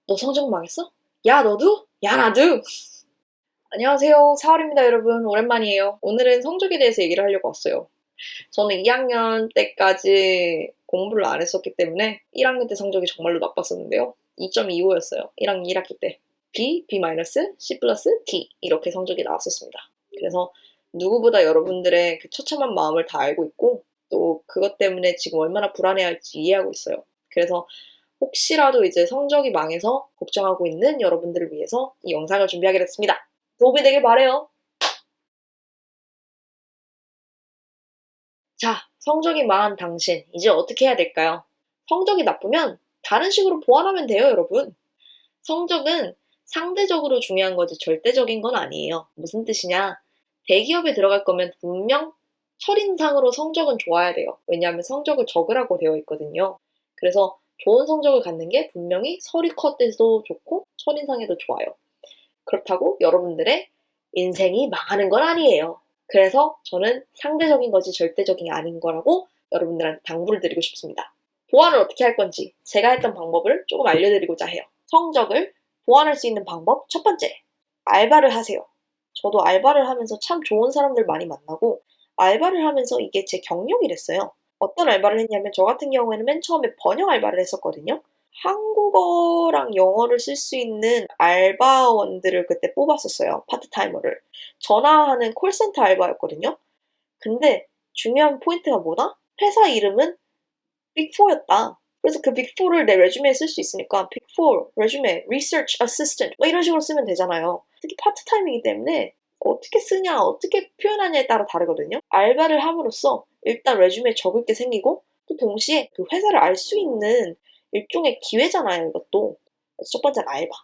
너 성적 망했어? 야, 너도? 야, 나도! 안녕하세요. 4월입니다, 여러분. 오랜만이에요. 오늘은 성적에 대해서 얘기를 하려고 왔어요. 저는 2학년 때까지 공부를 안 했었기 때문에 1학년 때 성적이 정말로 나빴었는데요. 2.25였어요. 1학년 1학기 때. B, B-, C 플러스 T 이렇게 성적이 나왔었습니다. 그래서 누구보다 여러분들의 그 처참한 마음을 다 알고 있고 또 그것 때문에 지금 얼마나 불안해할지 이해하고 있어요. 그래서 혹시라도 이제 성적이 망해서 걱정하고 있는 여러분들을 위해서 이 영상을 준비하게 됐습니다. 도움이 되길 바래요. 자, 성적이 망한 당신, 이제 어떻게 해야 될까요? 성적이 나쁘면 다른 식으로 보완하면 돼요, 여러분. 성적은 상대적으로 중요한 거지 절대적인 건 아니에요. 무슨 뜻이냐? 대기업에 들어갈 거면 분명 첫인상으로 성적은 좋아야 돼요. 왜냐하면 성적을 적으라고 되어 있거든요. 그래서 좋은 성적을 갖는 게 분명히 서리컷 때도 좋고 첫인상에도 좋아요. 그렇다고 여러분들의 인생이 망하는 건 아니에요. 그래서 저는 상대적인 거지 절대적인 게 아닌 거라고 여러분들한테 당부를 드리고 싶습니다. 보완을 어떻게 할 건지 제가 했던 방법을 조금 알려드리고자 해요. 성적을 보완할 수 있는 방법 첫 번째, 알바를 하세요. 저도 알바를 하면서 참 좋은 사람들 많이 만나고 알바를 하면서 이게 제 경력이 됐어요. 어떤 알바를 했냐면 저 같은 경우에는 맨 처음에 번역 알바를 했었거든요. 한국어랑 영어를 쓸 수 있는 알바원들을 그때 뽑았었어요. 파트타이머를. 전화하는 콜센터 알바였거든요. 근데 중요한 포인트가 뭐다? 회사 이름은 빅4였다. 그래서 그 빅4를 내 레주메에 쓸 수 있으니까 빅4 레주메, 리서치 어시스턴트 뭐 이런 식으로 쓰면 되잖아요. 특히 파트타임이기 때문에 어떻게 쓰냐, 어떻게 표현하냐에 따라 다르거든요. 알바를 함으로써 일단 레주메에 적을 게 생기고 또 동시에 그 회사를 알 수 있는 일종의 기회잖아요, 이것도. 그래서 첫 번째는 알바.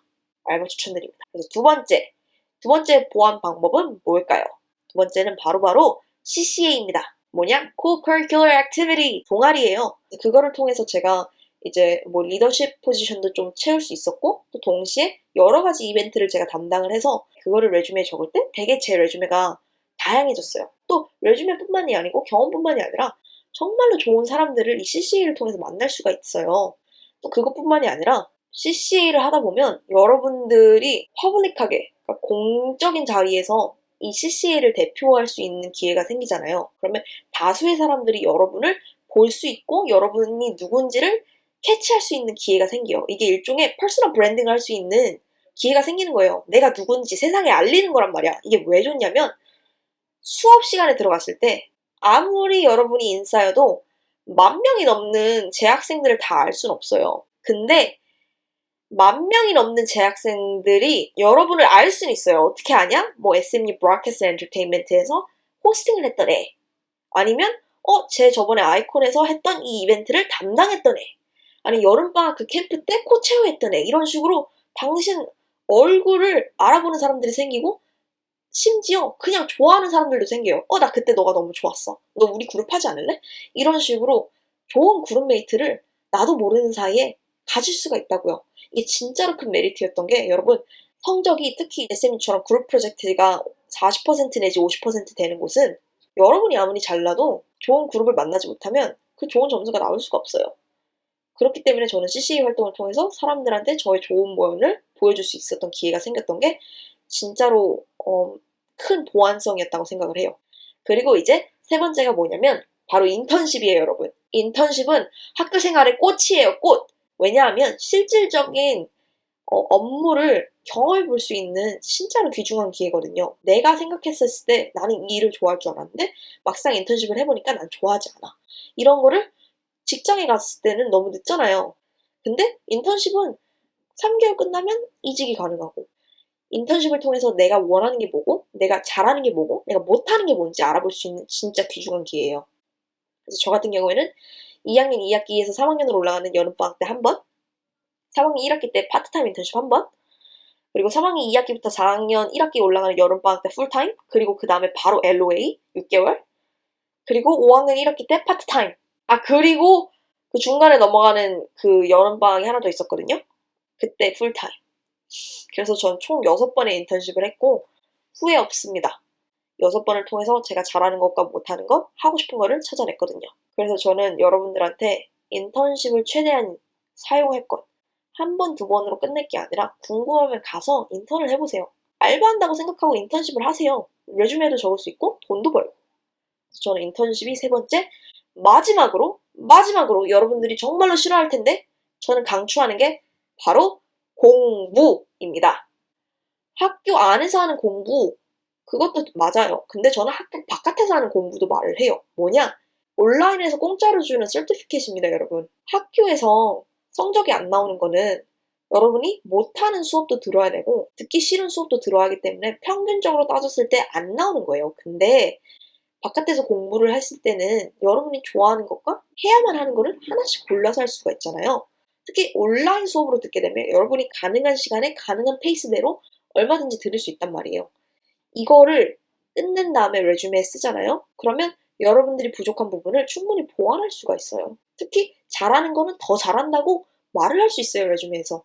알바 추천드립니다. 그래서 두 번째 보완 방법은 뭘까요? 두 번째는 바로바로 CCA입니다. 뭐냐? Co-curricular Activity. 동아리예요. 그거를 통해서 제가 이제 뭐 리더십 포지션도 좀 채울 수 있었고 또 동시에 여러 가지 이벤트를 제가 담당을 해서 그거를 레주메에 적을 때 되게 제 레주메가 다양해졌어요. 또 레주메뿐만이 아니고 경험뿐만이 아니라 정말로 좋은 사람들을 이 CCA를 통해서 만날 수가 있어요. 또 그것뿐만이 아니라 CCA를 하다 보면 여러분들이 퍼블릭하게 그러니까 공적인 자리에서 이 CCA를 대표할 수 있는 기회가 생기잖아요. 그러면 다수의 사람들이 여러분을 볼 수 있고 여러분이 누군지를 캐치할 수 있는 기회가 생겨요. 이게 일종의 퍼스널 브랜딩을 할 수 있는 기회가 생기는 거예요. 내가 누군지 세상에 알리는 거란 말이야. 이게 왜 좋냐면 수업 시간에 들어갔을 때 아무리 여러분이 인싸여도 10,000명이 넘는 재학생들을 다 알 순 없어요. 근데 10,000명이 넘는 재학생들이 여러분을 알 수는 있어요. 어떻게 아냐? 뭐 SMU Broadcast Entertainment에서 호스팅을 했던 애. 아니면 쟤 저번에 아이콘에서 했던 이 이벤트를 담당했던 애. 아니 여름방학 그 캠프 때 코체어했던 애. 이런 식으로 당신 얼굴을 알아보는 사람들이 생기고 심지어 그냥 좋아하는 사람들도 생겨요. 나 그때 너가 너무 좋았어. 너 우리 그룹 하지 않을래? 이런 식으로 좋은 그룹메이트를 나도 모르는 사이에 가질 수가 있다고요. 이게 진짜로 큰 메리트였던 게 여러분 성적이 특히 SMU처럼 그룹 프로젝트가 40% 내지 50% 되는 곳은 여러분이 아무리 잘나도 좋은 그룹을 만나지 못하면 그 좋은 점수가 나올 수가 없어요. 그렇기 때문에 저는 CCA 활동을 통해서 사람들한테 저의 좋은 모습을 보여줄 수 있었던 기회가 생겼던 게 진짜로 큰 보완성이었다고 생각을 해요. 그리고 이제 세 번째가 뭐냐면 바로 인턴십이에요, 여러분. 인턴십은 학교 생활의 꽃이에요, 꽃. 왜냐하면 실질적인 업무를 경험해 볼 수 있는 진짜로 귀중한 기회거든요. 내가 생각했을 때 나는 이 일을 좋아할 줄 알았는데 막상 인턴십을 해보니까 난 좋아하지 않아. 이런 거를 직장에 갔을 때는 너무 늦잖아요. 근데 인턴십은 3개월 끝나면 이직이 가능하고 인턴십을 통해서 내가 원하는 게 뭐고 내가 잘하는 게 뭐고 내가 못하는 게 뭔지 알아볼 수 있는 진짜 귀중한 기회예요. 그래서 저 같은 경우에는 2학년 2학기에서 3학년으로 올라가는 여름방학 때 한 번, 3학년 1학기 때 파트타임 인턴십 한 번, 그리고 3학년 2학기부터 4학년 1학기 올라가는 여름방학 때 풀타임, 그리고 그 다음에 바로 LOA 6개월, 그리고 5학년 1학기 때 파트타임. 그리고 그 중간에 넘어가는 그 여름방학이 하나 더 있었거든요. 그때 풀타임. 그래서 전 총 6번의 인턴십을 했고 후회 없습니다. 6번을 통해서 제가 잘하는 것과 못하는 것, 하고 싶은 거를 찾아냈거든요. 그래서 저는 여러분들한테 인턴십을 최대한 사용할 것, 한 번, 두 번으로 끝낼 게 아니라 궁금하면 가서 인턴을 해보세요. 알바한다고 생각하고 인턴십을 하세요. 레주메에도 적을 수 있고 돈도 벌고. 저는 인턴십이 세 번째, 마지막으로 여러분들이 정말로 싫어할 텐데 저는 강추하는 게 바로 공부입니다. 학교 안에서 하는 공부, 그것도 맞아요. 근데 저는 학교 바깥에서 하는 공부도 말을 해요. 뭐냐? 온라인에서 공짜로 주는 서티피켓입니다, 여러분. 학교에서 성적이 안 나오는 거는 여러분이 못하는 수업도 들어야 되고 듣기 싫은 수업도 들어야 하기 때문에 평균적으로 따졌을 때 안 나오는 거예요. 근데 바깥에서 공부를 했을 때는 여러분이 좋아하는 것과 해야만 하는 거를 하나씩 골라서 할 수가 있잖아요. 특히 온라인 수업으로 듣게 되면 여러분이 가능한 시간에 가능한 페이스대로 얼마든지 들을 수 있단 말이에요. 이거를 끝낸 다음에 레주메에 쓰잖아요. 그러면 여러분들이 부족한 부분을 충분히 보완할 수가 있어요. 특히 잘하는 거는 더 잘한다고 말을 할 수 있어요, 레주메에서.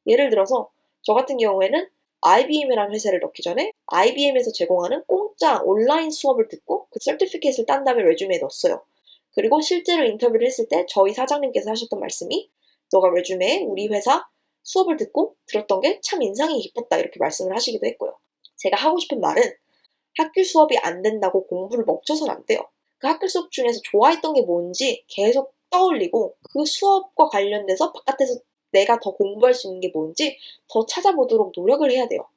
예를 들어서 저 같은 경우에는 IBM이라는 회사를 넣기 전에 IBM에서 제공하는 공짜 온라인 수업을 듣고 그 서티피켓을 딴 다음에 레주메에 넣었어요. 그리고 실제로 인터뷰를 했을 때 저희 사장님께서 하셨던 말씀이 너가 레주메에 우리 회사 수업을 듣고 들었던 게 참 인상이 깊었다 이렇게 말씀을 하시기도 했고요. 제가 하고 싶은 말은 학교 수업이 안 된다고 공부를 멈춰서는 안 돼요. 그 학교 수업 중에서 좋아했던 게 뭔지 계속 떠올리고 그 수업과 관련돼서 바깥에서 내가 더 공부할 수 있는 게 뭔지 더 찾아보도록 노력을 해야 돼요.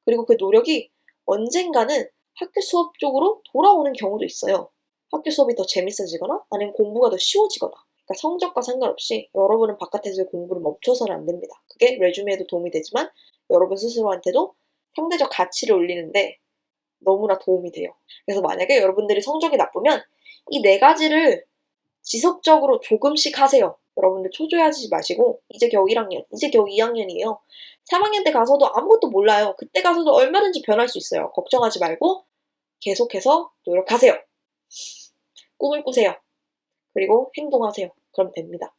그리고 그 노력이 언젠가는 학교 수업 쪽으로 돌아오는 경우도 있어요. 학교 수업이 더 재밌어지거나 아니면 공부가 더 쉬워지거나. 그러니까 성적과 상관없이 여러분은 바깥에서의 공부를 멈춰서는 안 됩니다. 그게 레주메에도 도움이 되지만 여러분 스스로한테도 상대적 가치를 올리는데 너무나 도움이 돼요. 그래서 만약에 여러분들이 성적이 나쁘면 이 네 가지를 지속적으로 조금씩 하세요. 여러분들 초조해하지 마시고 이제 겨우 1학년, 이제 겨우 2학년이에요. 3학년 때 가서도 아무것도 몰라요. 그때 가서도 얼마든지 변할 수 있어요. 걱정하지 말고 계속해서 노력하세요. 꿈을 꾸세요. 그리고 행동하세요. 그럼 됩니다.